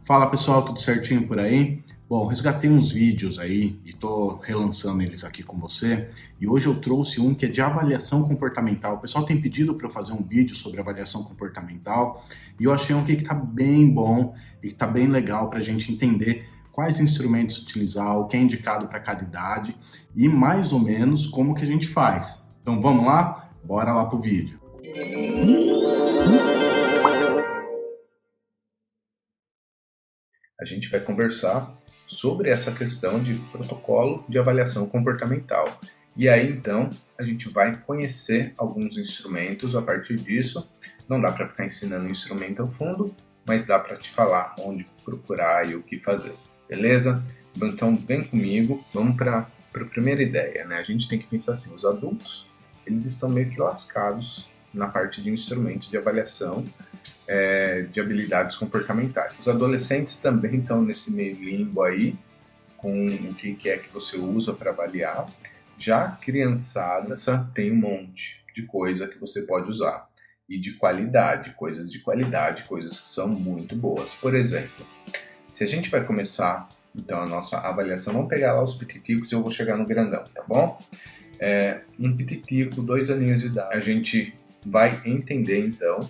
Fala pessoal, tudo certinho por aí? Bom, resgatei uns vídeos aí e tô relançando eles aqui com você. E hoje eu trouxe um que é de avaliação comportamental. O pessoal tem pedido para eu fazer um vídeo sobre avaliação comportamental e eu achei um aqui que tá bem bom e que tá bem legal para a gente entender quais instrumentos utilizar, o que é indicado para cada idade e mais ou menos como que a gente faz. Então vamos lá? Bora lá pro vídeo. A gente vai conversar sobre essa questão de protocolo de avaliação comportamental. E aí, então, a gente vai conhecer alguns instrumentos a partir disso. Não dá para ficar ensinando o instrumento ao fundo, mas dá para te falar onde procurar e o que fazer. Beleza? Então, vem comigo, vamos para a primeira ideia, né? A gente tem que pensar assim, os adultos, eles estão meio que lascados na parte de instrumentos de avaliação de habilidades comportamentais. Os adolescentes também estão nesse meio limbo aí, com o que é que você usa para avaliar. Já a criançada tem um monte de coisa que você pode usar. E de qualidade, coisas que são muito boas. Por exemplo, se a gente vai começar, então, a nossa avaliação, vamos pegar lá os pititicos e eu vou chegar no grandão, tá bom? Um pititico, 2 aninhos de idade, a gente vai entender, então,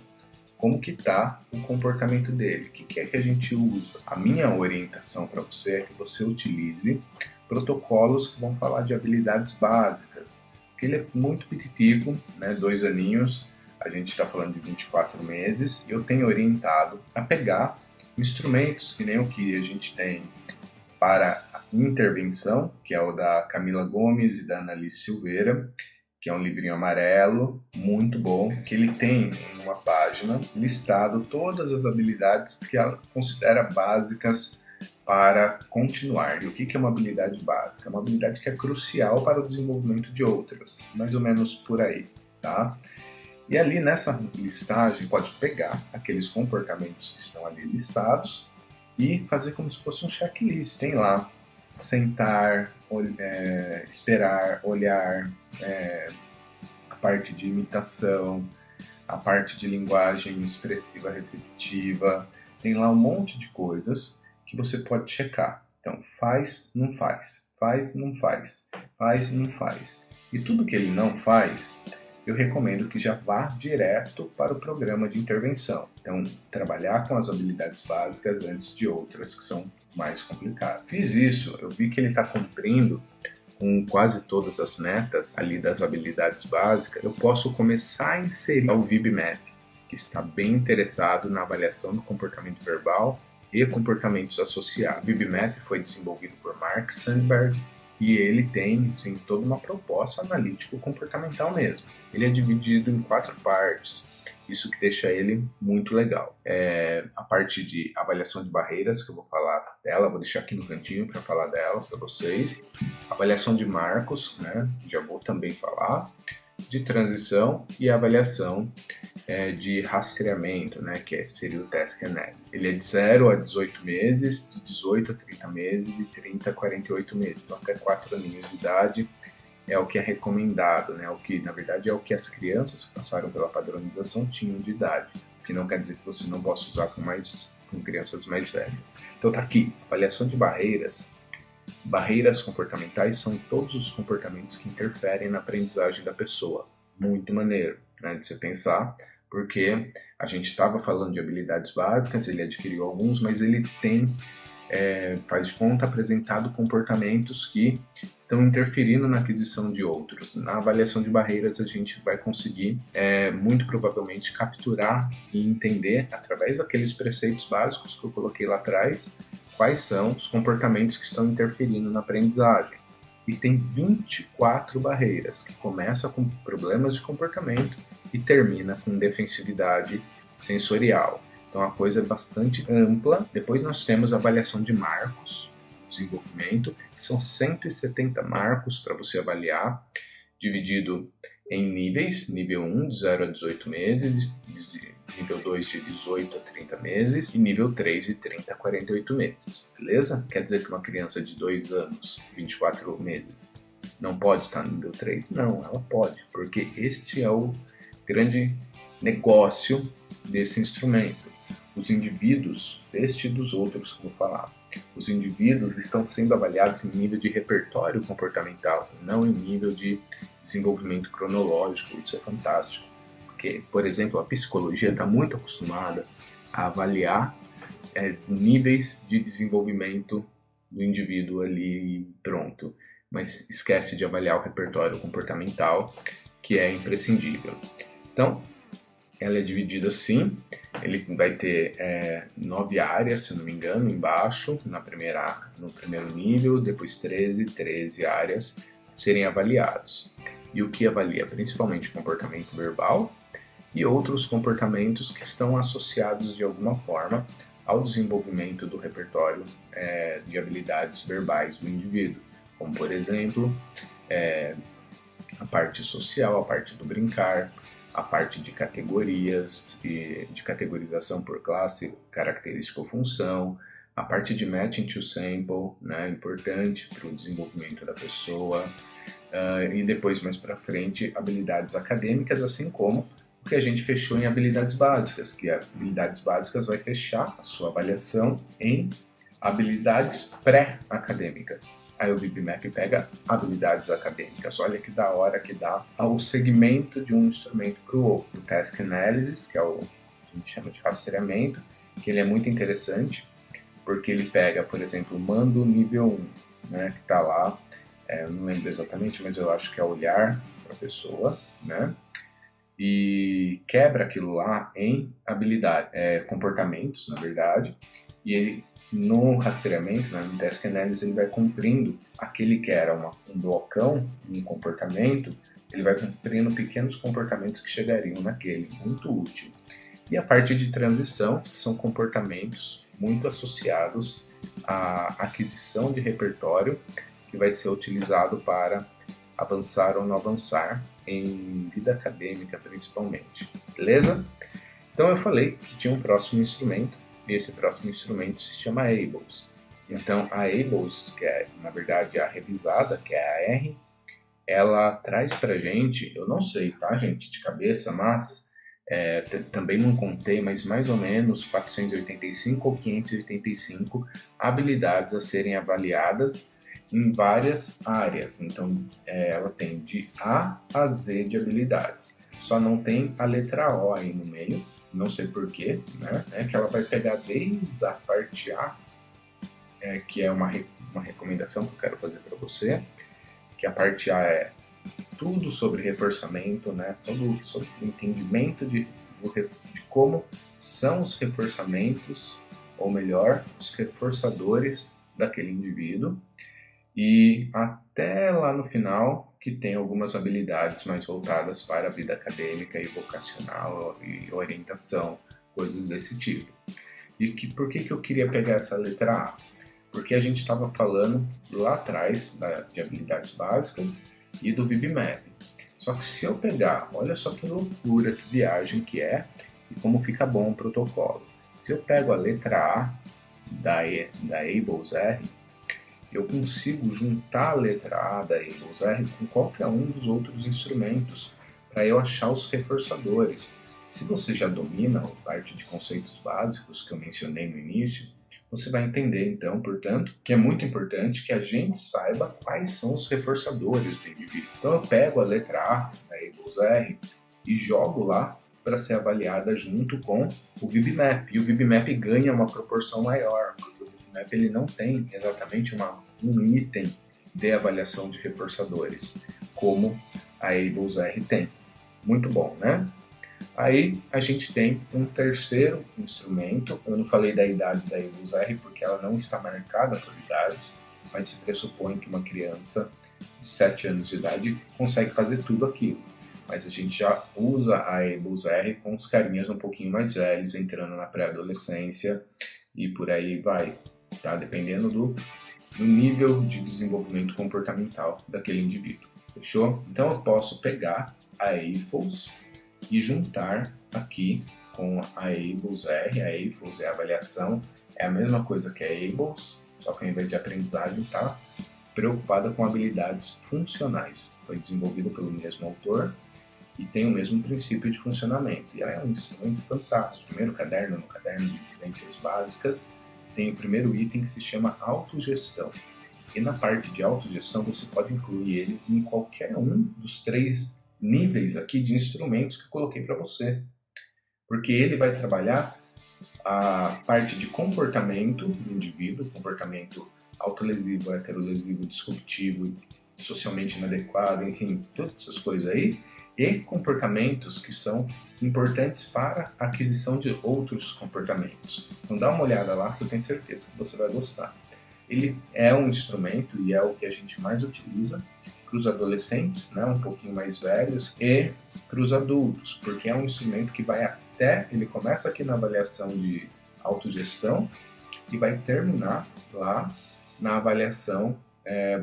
como que está o comportamento dele, o que é que a gente usa. A minha orientação para você é que você utilize protocolos que vão falar de habilidades básicas, porque ele é muito pititico, né, 2 aninhos, a gente está falando de 24 meses, e eu tenho orientado a pegar instrumentos que nem o que a gente tem para a intervenção, que é o da Camila Gomes e da Annalise Silveira, que é um livrinho amarelo, muito bom, que ele tem em uma página listado todas as habilidades que ela considera básicas para continuar. E o que é uma habilidade básica? É uma habilidade que é crucial para o desenvolvimento de outras, mais ou menos por aí, tá? E ali nessa listagem pode pegar aqueles comportamentos que estão ali listados e fazer como se fosse um checklist. Tem lá sentar, esperar, olhar, a parte de imitação, a parte de linguagem expressiva receptiva, tem lá um monte de coisas que você pode checar. Então, faz, não faz, faz, não faz, faz, não faz. E tudo que ele não faz, eu recomendo que já vá direto para o programa de intervenção. Então, trabalhar com as habilidades básicas antes de outras que são mais complicadas. Fiz isso, eu vi que ele está cumprindo com quase todas as metas ali das habilidades básicas. Eu posso começar a inserir o VibMap, que está bem interessado na avaliação do comportamento verbal e comportamentos associados. O VibMap foi desenvolvido por Mark Sandberg, e ele tem, sim, toda uma proposta analítico-comportamental mesmo. Ele é dividido em 4 partes, isso que deixa ele muito legal. A parte de avaliação de barreiras, que eu vou falar dela, vou deixar aqui no cantinho para falar dela para vocês. Avaliação de marcos, né, já vou também falar. De transição e avaliação de rastreamento, né, que seria o Task Analysis. Ele é de 0 a 18 meses, de 18 a 30 meses, de 30 a 48 meses. Então, até 4 aninhos de idade é o que é recomendado, né, o que, na verdade, é o que as crianças que passaram pela padronização tinham de idade, que não quer dizer que você não possa usar com crianças mais velhas. Então, tá aqui, avaliação de barreiras. Barreiras comportamentais são todos os comportamentos que interferem na aprendizagem da pessoa. Muito maneiro, né, de você pensar, porque a gente estava falando de habilidades básicas, ele adquiriu alguns, mas ele tem, faz de conta, apresentado comportamentos que estão interferindo na aquisição de outros. Na avaliação de barreiras a gente vai conseguir, muito provavelmente, capturar e entender, através daqueles preceitos básicos que eu coloquei lá atrás, quais são os comportamentos que estão interferindo na aprendizagem. E tem 24 barreiras, que começa com problemas de comportamento e termina com defensividade sensorial. Então a coisa é bastante ampla. Depois nós temos a avaliação de marcos, desenvolvimento, que são 170 marcos para você avaliar, dividido em níveis, nível 1 de 0 a 18 meses, nível 2 de 18 a 30 meses e nível 3 de 30 a 48 meses, beleza? Quer dizer que uma criança de 2 anos, 24 meses, não pode estar no nível 3? Não, ela pode, porque este é o grande negócio desse instrumento. Os indivíduos, este e dos outros que eu vou falar, os indivíduos estão sendo avaliados em nível de repertório comportamental, não em nível de desenvolvimento cronológico. Isso é fantástico, porque, por exemplo, a psicologia está muito acostumada a avaliar níveis de desenvolvimento do indivíduo ali e pronto, mas esquece de avaliar o repertório comportamental, que é imprescindível. Então, ela é dividida assim, ele vai ter 9 áreas, se não me engano, embaixo, no primeiro nível, depois 13 áreas a serem avaliados. E o que avalia? Principalmente comportamento verbal e outros comportamentos que estão associados de alguma forma ao desenvolvimento do repertório de habilidades verbais do indivíduo, como por exemplo, a parte social, a parte do brincar, a parte de categorias, de categorização por classe, característica ou função, a parte de matching to sample, né, importante para o desenvolvimento da pessoa, e depois mais para frente habilidades acadêmicas, assim como o que a gente fechou em habilidades básicas, que habilidades básicas vai fechar a sua avaliação em habilidades pré-acadêmicas. Aí o VibMap pega habilidades acadêmicas. Olha que da hora que dá ao segmento de um instrumento para o outro. O Task Analysis, que é o que a gente chama de rastreamento, que ele é muito interessante, porque ele pega, por exemplo, o mando nível 1, né, que está lá, eu não lembro exatamente, mas eu acho que é olhar para a pessoa, né, e quebra aquilo lá em habilidades, comportamentos, na verdade, e ele, no rastreamento, né, no Task Analysis, ele vai cumprindo aquele que era um blocão, um comportamento, ele vai cumprindo pequenos comportamentos que chegariam naquele, muito útil. E a parte de transição, que são comportamentos muito associados à aquisição de repertório, que vai ser utilizado para avançar ou não avançar em vida acadêmica, principalmente. Beleza? Então eu falei que tinha um próximo instrumento, e esse próximo instrumento se chama ABLES. Então a ABLES, que é na verdade a revisada, que é a R, ela traz pra gente, eu não sei, tá gente, de cabeça, mas também não contei, mas mais ou menos 485 ou 585 habilidades a serem avaliadas em várias áreas. Então ela tem de A a Z de habilidades, só não tem a letra O aí no meio, não sei porquê, né? Que ela vai pegar desde a parte A, que é uma recomendação que eu quero fazer para você, que a parte A é tudo sobre reforçamento, né? Todo sobre o entendimento de como são os reforçamentos, ou melhor, os reforçadores daquele indivíduo, e até lá no final, que tem algumas habilidades mais voltadas para a vida acadêmica e vocacional e orientação, coisas desse tipo. E por que eu queria pegar essa letra A? Porque a gente estava falando lá atrás de habilidades básicas e do VibMap. Só que se eu pegar, olha só que loucura, que viagem que é e como fica bom o protocolo. Se eu pego a letra A da ABLES R, eu consigo juntar a letra A da ABLES R com qualquer um dos outros instrumentos para eu achar os reforçadores. Se você já domina a parte de conceitos básicos que eu mencionei no início, você vai entender, então, portanto, que é muito importante que a gente saiba quais são os reforçadores do indivíduo. Então eu pego a letra A da ABLES R e jogo lá para ser avaliada junto com o VibMap. E o VibMap ganha uma proporção maior, porque o VibMap ele não tem exatamente um item de avaliação de reforçadores, como a ABLES R tem. Muito bom, né? Aí a gente tem um terceiro instrumento. Eu não falei da idade da ABLES R porque ela não está marcada por idades, mas se pressupõe que uma criança de 7 anos de idade consegue fazer tudo aquilo. Mas a gente já usa a ABLES R com os carinhas um pouquinho mais velhos, entrando na pré-adolescência e por aí vai, tá? Dependendo do nível de desenvolvimento comportamental daquele indivíduo. Fechou? Então eu posso pegar a ABLES e juntar aqui com a ABLES R. A ABLES é a avaliação, é a mesma coisa que a ABLES, só que ao invés de aprendizagem está preocupada com habilidades funcionais. Foi desenvolvida pelo mesmo autor e tem o mesmo princípio de funcionamento. E é um instrumento fantástico. Primeiro caderno, no caderno de evidências básicas, tem o primeiro item que se chama autogestão. E na parte de autogestão você pode incluir ele em qualquer um dos 3 níveis aqui de instrumentos que eu coloquei para você. Porque ele vai trabalhar a parte de comportamento do indivíduo, comportamento autolesivo, heterolesivo, disruptivo, socialmente inadequado, enfim, todas essas coisas aí, e comportamentos que são importantes para a aquisição de outros comportamentos. Então dá uma olhada lá que eu tenho certeza que você vai gostar. Ele é um instrumento e é o que a gente mais utiliza para os adolescentes, né, um pouquinho mais velhos, e para os adultos, porque é um instrumento que vai ele começa aqui na avaliação de autogestão e vai terminar lá na avaliação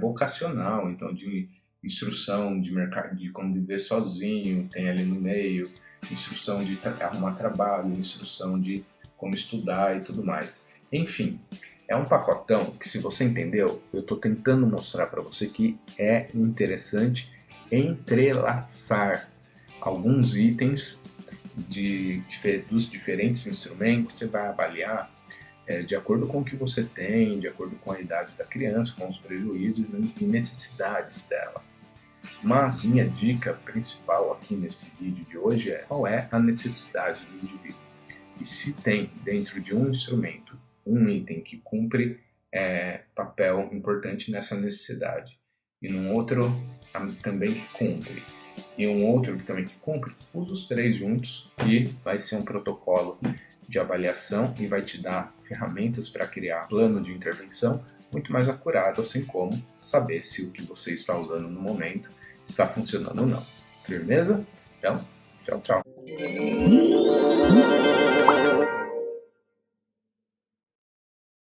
vocacional, então de instrução de mercado, de como viver sozinho, tem ali no meio, instrução de arrumar trabalho, instrução de como estudar e tudo mais. Enfim, é um pacotão que, se você entendeu, eu estou tentando mostrar para você que é interessante entrelaçar alguns itens dos diferentes instrumentos. Você vai avaliar de acordo com o que você tem, de acordo com a idade da criança, com os prejuízos e necessidades dela. Mas minha dica principal aqui nesse vídeo de hoje é qual é a necessidade do indivíduo. E se tem dentro de um instrumento um item que cumpre papel importante nessa necessidade e num outro também que cumpre, e um outro que também cumpre, usa os 3 juntos e vai ser um protocolo de avaliação e vai te dar ferramentas para criar plano de intervenção muito mais acurado, assim como saber se o que você está usando no momento está funcionando ou não. Firmeza? Então, tchau, tchau.